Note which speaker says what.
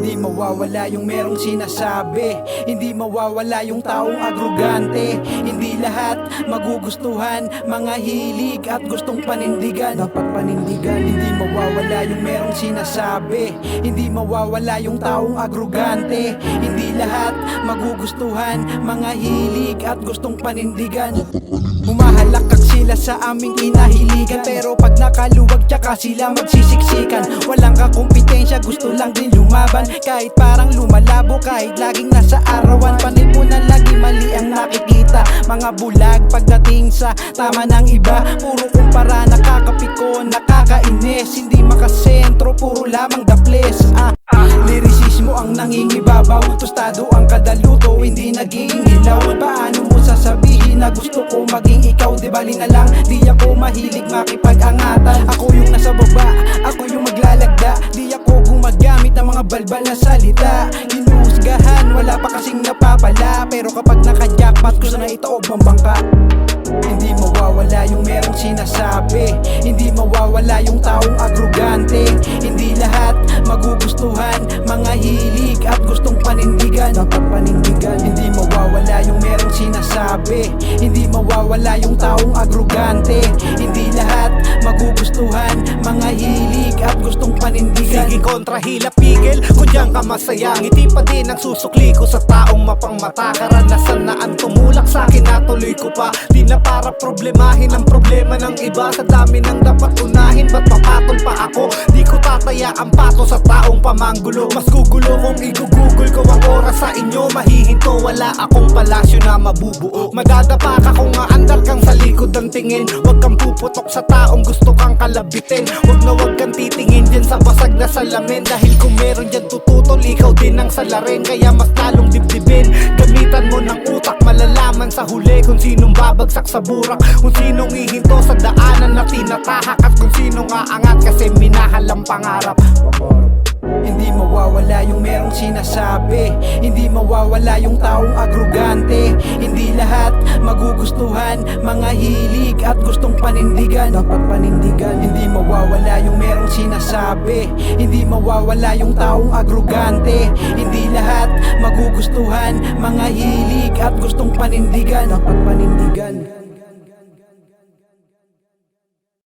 Speaker 1: Hindi mawawala yung merong sinasabi, hindi mawawala yung taong agrugante. Hindi lahat magugustuhan, mga hilig at gustong panindigan. Dapat panindigan. Hindi mawawala yung merong sinasabi, hindi mawawala yung taong agrugante. Hindi lahat magugustuhan, mga hilig at gustong panindigan. Humahalakak sila sa aming kinahiligan, pero pag nakaluwag tsaka sila magsisiksikan. Walang kakumpetensya, gusto lang din lumaban. Kahit parang lumalabo, kahit laging nasa arawan. Panil mo na lagi mali ang nakikita, mga bulag pagdating sa tama ng iba. Puro kumpara, nakakapiko, nakakainis. Hindi makasentro, puro lamang daples. Lyricismo ang nangingibabaw, tostado ang kadaluto, hindi naging ilaw. Paano mo sasabihin na gusto ko maging ikaw? Di bali na lang, di ako mahilig makipag-angatan. Ako yung nasa baba, ako yung maglalagda. Di ako gumagamit ng mga balbal na salita. Hinuhusgahan, wala pa kasing napapala. Pero kapag naka-jackpot, gusto na itaob ang bangka. Hindi mawawala yung merong sinasabi, hindi mawawala yung taong agrugante. Hindi lahat magugustuhan, mga hilig at gustong panindigan. Dapat panindigan. Hindi mawawala yung merong sinasabi, hindi mawawala yung taong agrugante. Hindi lahat magugustuhan, mga hilig at gustong panindigan.
Speaker 2: Sige kontra hila pigil, kung diyan ka masaya. Ngiti pa din ang susukli ko sa taong mapangmata. Karanasan na ang tumulak sa akin, natuloy ko pa. Di na para problemahin ang problema ng iba. Sa dami ng dapat unahin, ba't papatol pa ako? Di ko tataya ang pato sa taong pamanggulo. Mas gugulo kung igugugol ko ang oras sa inyo. Mahihinto, wala akong palasyo na mabubuo. Madadapa ka kung aandar kang sa likod ng tingin. Huwag kang puputok sa taong gusto kang kalabitin. Huwag na huwag kang titingin dyan sa basag na salamin. Dahil kung meron dyan tututol, ikaw din ang salarin. Kaya mas lalong dibdibin, gamitan mo ng utak. Malalaman sa huli kung sinong babagsak sa burak, kung sinong ihinto sa daanan na tinatahak, at kung sinong aangat kasi minahal ang pangarap.
Speaker 1: Hindi mawawala yung merong sinasabi, hindi mawawala yung taong agrugante. Hindi lahat magugustuhan, mga hilig at gustong panindigan. Dapat panindigan. Hindi mawawala yung merong sinasabi, hindi mawawala yung taong agrugante. Hindi lahat magugustuhan, mga hilig at gustong panindigan. Dapat panindigan.